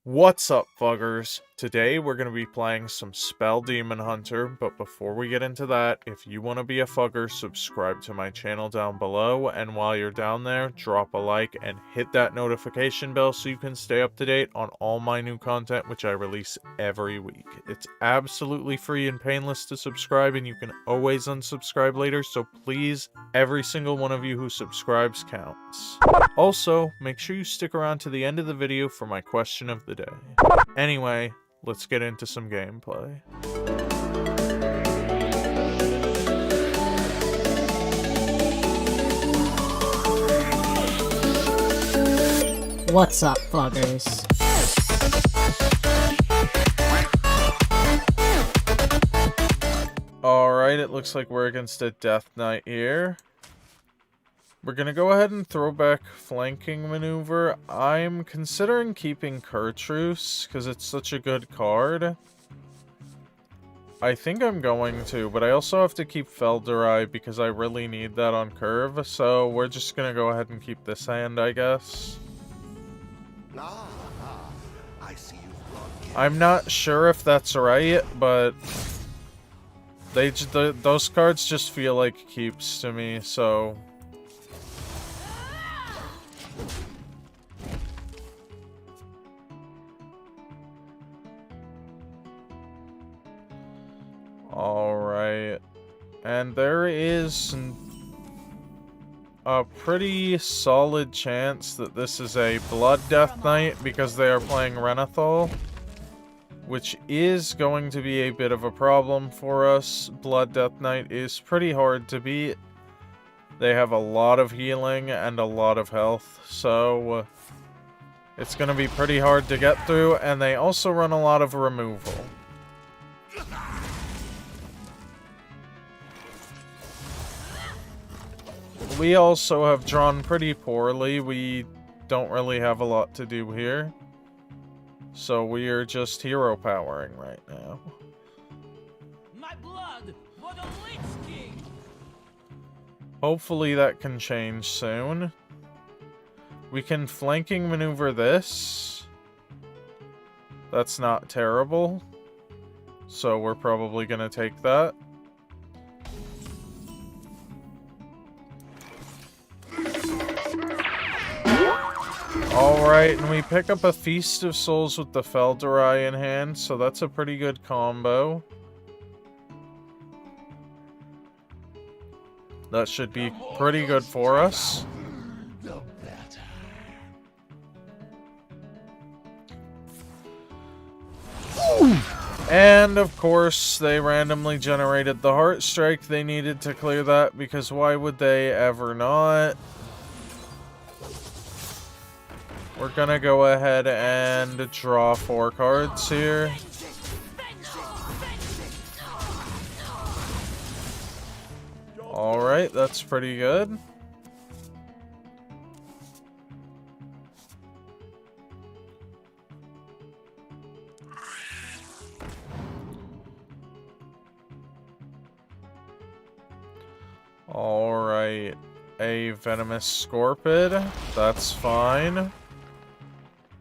What's up, Fuggers? Today we're going to be playing some Spell Demon Hunter, but before we get into that, if you want to be a Fugger, subscribe to my channel down below, and while you're down there, drop a like and hit that notification bell so you can stay up to date on all my new content, which I release every week. It's absolutely free and painless to subscribe, and you can always unsubscribe later, so please, every single one of you who subscribes counts. Also, make sure you stick around to the end of the video for my question of the day. Anyway, let's get into some gameplay. What's up, Fuggers? Alright, it looks like we're against a Death Knight here. We're gonna go ahead and throw back Flanking Maneuver. I'm considering keeping Curtruce, because it's such a good card. I think I'm going to, but I also have to keep Felderai, because I really need that on curve, so we're just gonna go ahead and keep this hand, I guess. I'm not sure if that's right, but those cards just feel like keeps to me, so... Alright, and there is a pretty solid chance that this is a Blood Death Knight because they are playing Renathal, which is going to be a bit of a problem for us. Blood Death Knight is pretty hard to beat. They have a lot of healing and a lot of health, so it's going to be pretty hard to get through, and they also run a lot of removal. We also have drawn pretty poorly. We don't really have a lot to do here. So we are just hero powering right now. My blood for the Lich King. Hopefully that can change soon. We can flanking maneuver this. That's not terrible. So we're probably gonna take that. Alright, and we pick up a Feast of Souls with the Felderai in hand, so that's a pretty good combo. That should be pretty good for us. And, of course, they randomly generated the Heart Strike. They needed to clear that, because why would they ever not? We're gonna go ahead and draw 4 cards here. Alright, that's pretty good. Alright, a Venomous Scorpid. That's fine.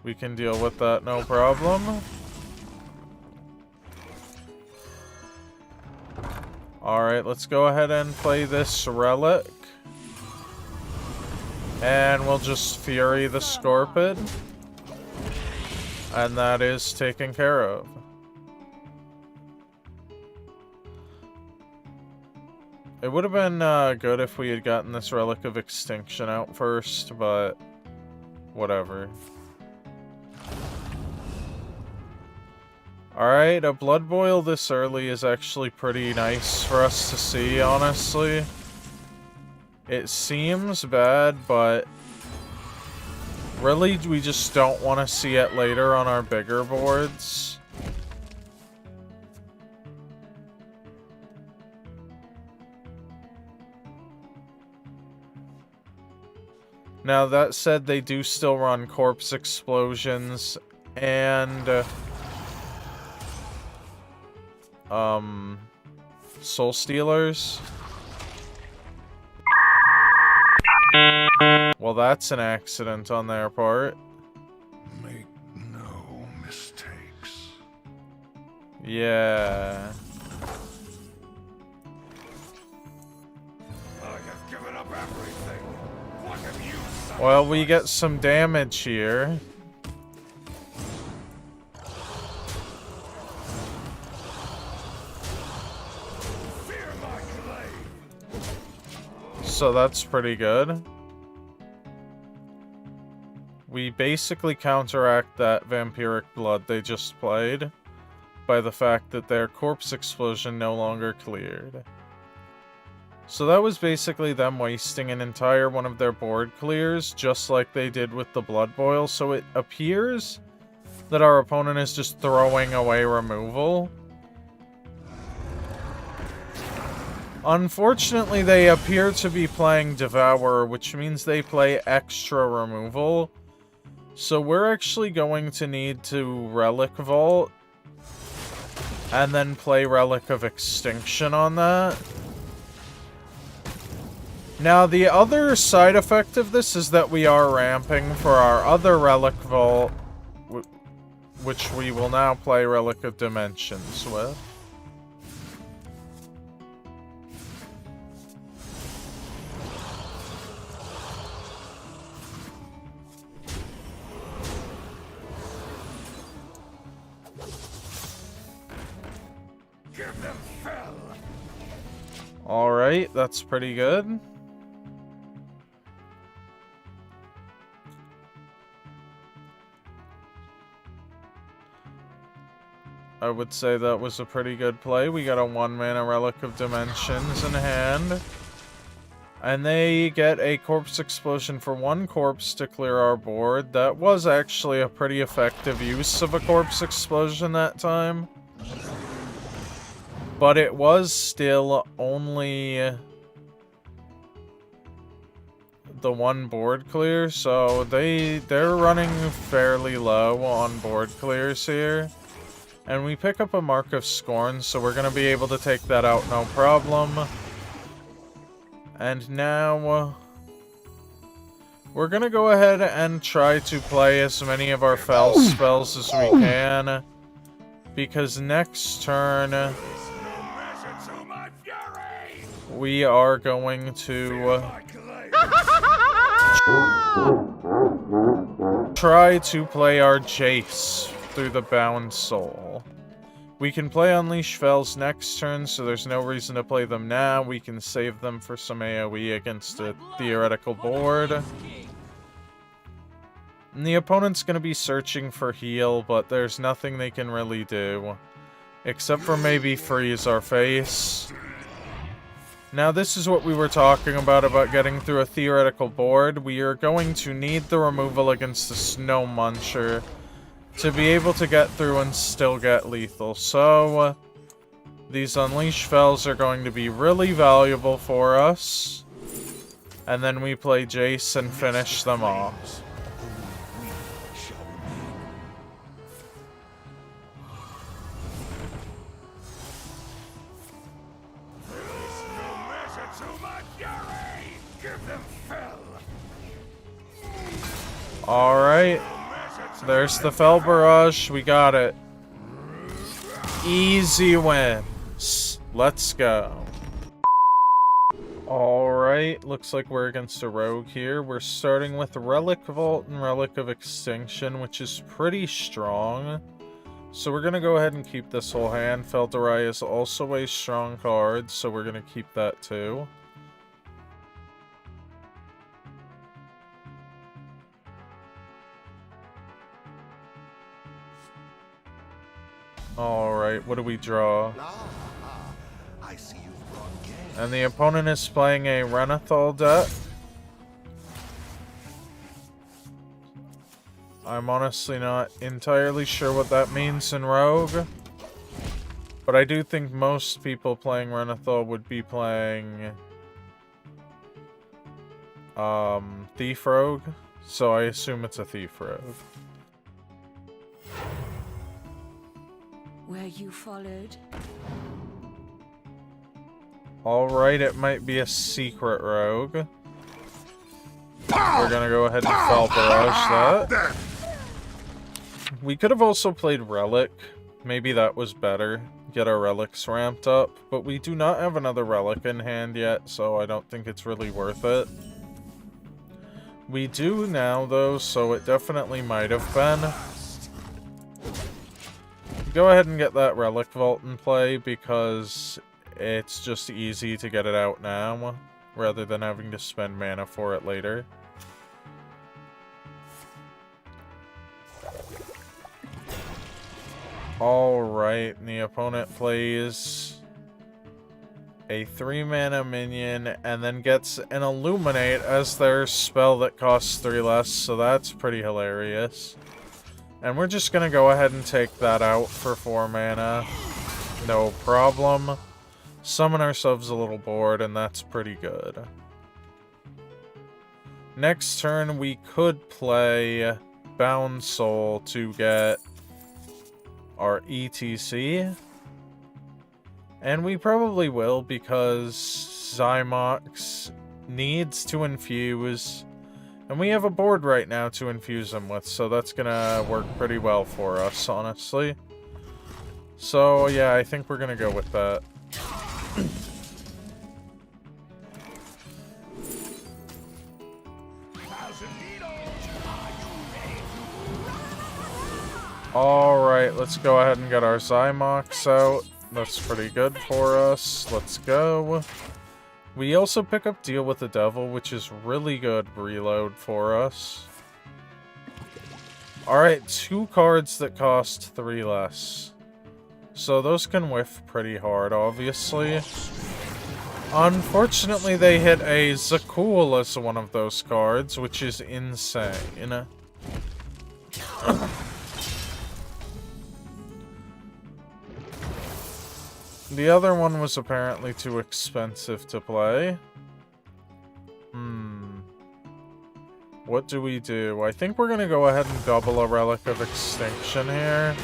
We can deal with that, no problem. Alright, let's go ahead and play this Relic. And we'll just Fury the Scorpid. And that is taken care of. It would have been good if we had gotten this Relic of Extinction out first, but whatever. Alright, a Blood Boil this early is actually pretty nice for us to see, honestly. It seems bad, but really we just don't want to see it later on our bigger boards. Now, that said, they do still run Corpse Explosions and Soul Stealers. Well, that's an accident on their part. Make no Yeah. I have given up everything. What have you sacrificed? Well, we get some damage here. Fear my glaive. So that's pretty good. We basically counteract that vampiric blood they just played by the fact that their corpse explosion no longer cleared. So that was basically them wasting an entire one of their board clears, just like they did with the Blood Boil. So it appears that our opponent is just throwing away removal. Unfortunately, they appear to be playing Devour, which means they play extra removal. So we're actually going to need to Relic Vault and then play Relic of Extinction on that. Now, the other side effect of this is that we are ramping for our other Relic Vault, which we will now play Relic of Dimensions with. Give them fell. Alright, that's pretty good. I would say that was a pretty good play. We got a 1-mana Relic of Dimensions in hand. And they get a Corpse Explosion for 1 corpse to clear our board. That was actually a pretty effective use of a Corpse Explosion that time. But it was still only the 1 board clear, so they're running fairly low on board clears here. And we pick up a Mark of Scorn, so we're going to be able to take that out no problem. And now we're going to go ahead and try to play as many of our Fel spells as we can. Because next turn we are going to try to play our Jace through the Bound Soul. We can play Unleash Fells next turn, so there's no reason to play them now. We can save them for some AoE against a theoretical board. And the opponent's going to be searching for heal, but there's nothing they can really do. Except for maybe freeze our face. Now this is what we were talking about getting through a theoretical board. We are going to need the removal against the Snow Muncher to be able to get through and still get lethal. So, these Unleash Fells are going to be really valuable for us. And then we play Jace and finish them off. Alright. There's the Fel Barrage. We got it. Easy wins. Let's go. Alright. Looks like we're against a rogue here. We're starting with Relic Vault and Relic of Extinction, which is pretty strong. So we're going to go ahead and keep this whole hand. Felderai is also a strong card, so we're going to keep that too. Alright, what do we draw? I see you've brought game. And the opponent is playing a Renathal deck. I'm honestly not entirely sure what that means in Rogue. But I do think most people playing Renathal would be playing Thief Rogue. So I assume it's a Thief Rogue. Were you followed? Alright, it might be a Secret Rogue. We're gonna go ahead and Fel Barrage that. We could have also played Relic, Maybe that was better. Get our relics ramped up. But we do not have another relic in hand yet, so I don't think it's really worth it. We do now, though, so it definitely might have been. Go ahead and get that relic vault in play, because it's just easy to get it out now, rather than having to spend mana for it later. Alright, the opponent plays a 3-mana minion, and then gets an Illuminate as their spell that costs 3 less, so that's pretty hilarious. And we're just gonna go ahead and take that out for 4 mana. No problem. Summon ourselves a little board, and that's pretty good. Next turn, we could play Bound Soul to get our E.T.C. And we probably will, because Zymox needs to infuse, and we have a board right now to infuse them with, so that's gonna work pretty well for us, honestly. So yeah, I think we're gonna go with that. Alright, let's go ahead and get our Zymox out. That's pretty good for us. Let's go. We also pick up Deal with the Devil, which is really good reload for us. Alright, 2 cards that cost 3 less. So those can whiff pretty hard, obviously. Unfortunately, they hit a Zakul as one of those cards, which is insane. The other one was apparently too expensive to play. What do we do? I think we're gonna go ahead and double a Relic of Extinction here.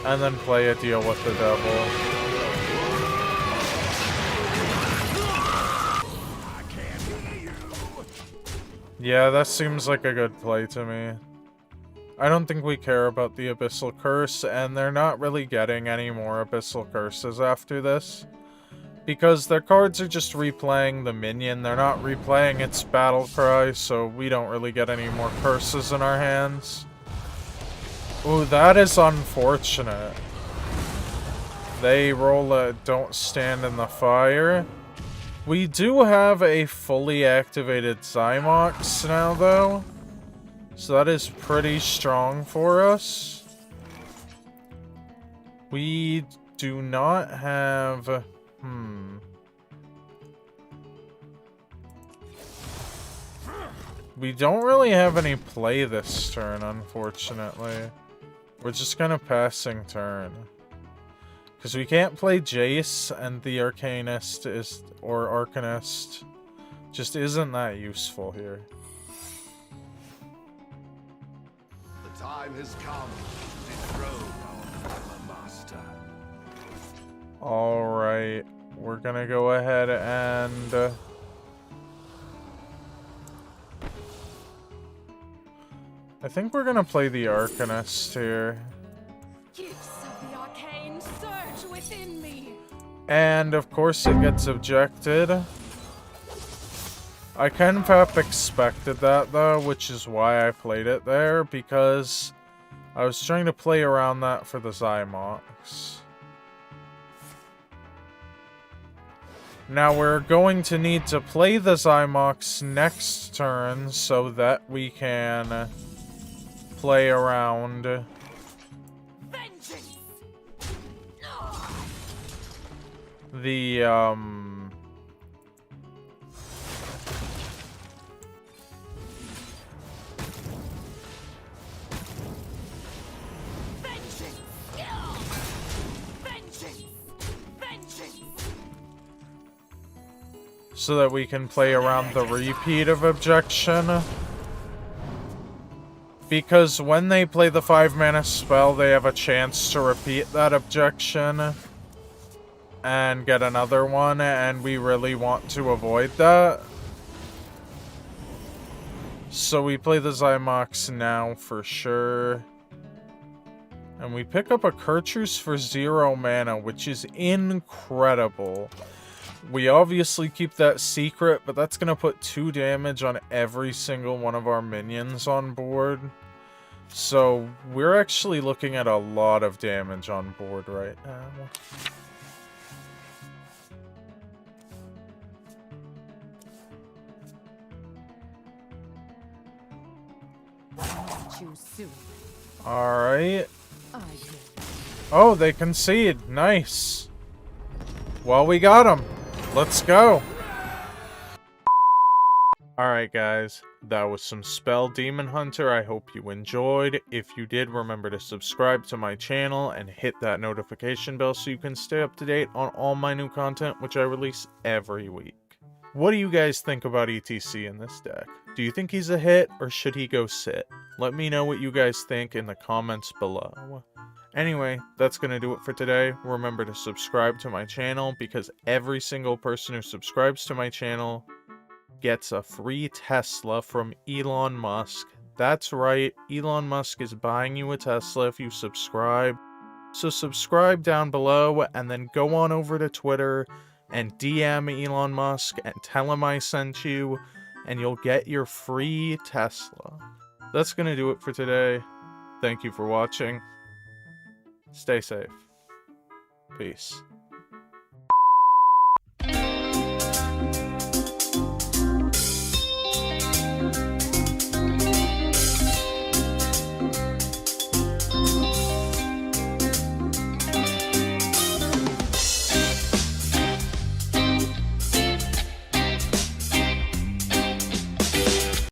And then play a Deal with the Devil. Yeah, that seems like a good play to me. I don't think we care about the Abyssal Curse, and they're not really getting any more Abyssal Curses after this. Because their cards are just replaying the minion, they're not replaying its battle cry, so we don't really get any more curses in our hands. Ooh, that is unfortunate. They roll a Don't Stand in the Fire. We do have a fully activated Zymox now, though. So that is pretty strong for us. We do not have... We don't really have any play this turn, unfortunately. We're just kind of passing turn. Because we can't play Jace, and the Arcanist is... or Arcanist just isn't that useful here. The time has come to dethrone our master. Alright, we're gonna go ahead and... I think we're gonna play the Arcanist here. Gifts of the arcane surge within me. And of course it gets objected. I kind of half expected that though, which is why I played it there, because I was trying to play around that for the Zymox. Now we're going to need to play the Zymox next turn so that we can play around the so that we can play around the repeat of objection. Because when they play the 5-mana spell, they have a chance to repeat that objection and get another one, and we really want to avoid that. So we play the Zymox now for sure. And we pick up a Kerchus for 0 mana, which is incredible. We obviously keep that secret, but that's going to put 2 damage on every single one of our minions on board. So we're actually looking at a lot of damage on board right now. Choose soon. Alright. I did. Oh, they concede. Nice. Well, we got them. Let's go. Alright, guys. That was some Spell Demon Hunter. I hope you enjoyed. If you did, remember to subscribe to my channel and hit that notification bell so you can stay up to date on all my new content, which I release every week. What do you guys think about E.T.C in this deck? Do you think he's a hit, or should he go sit? Let me know what you guys think in the comments below. Anyway, that's going to do it for today. Remember to subscribe to my channel, because every single person who subscribes to my channel gets a free Tesla from Elon Musk. That's right, Elon Musk is buying you a Tesla if you subscribe. So subscribe down below, and then go on over to Twitter and DM Elon Musk and tell him I sent you, and you'll get your free Tesla. That's going to do it for today. Thank you for watching. Stay safe. Peace.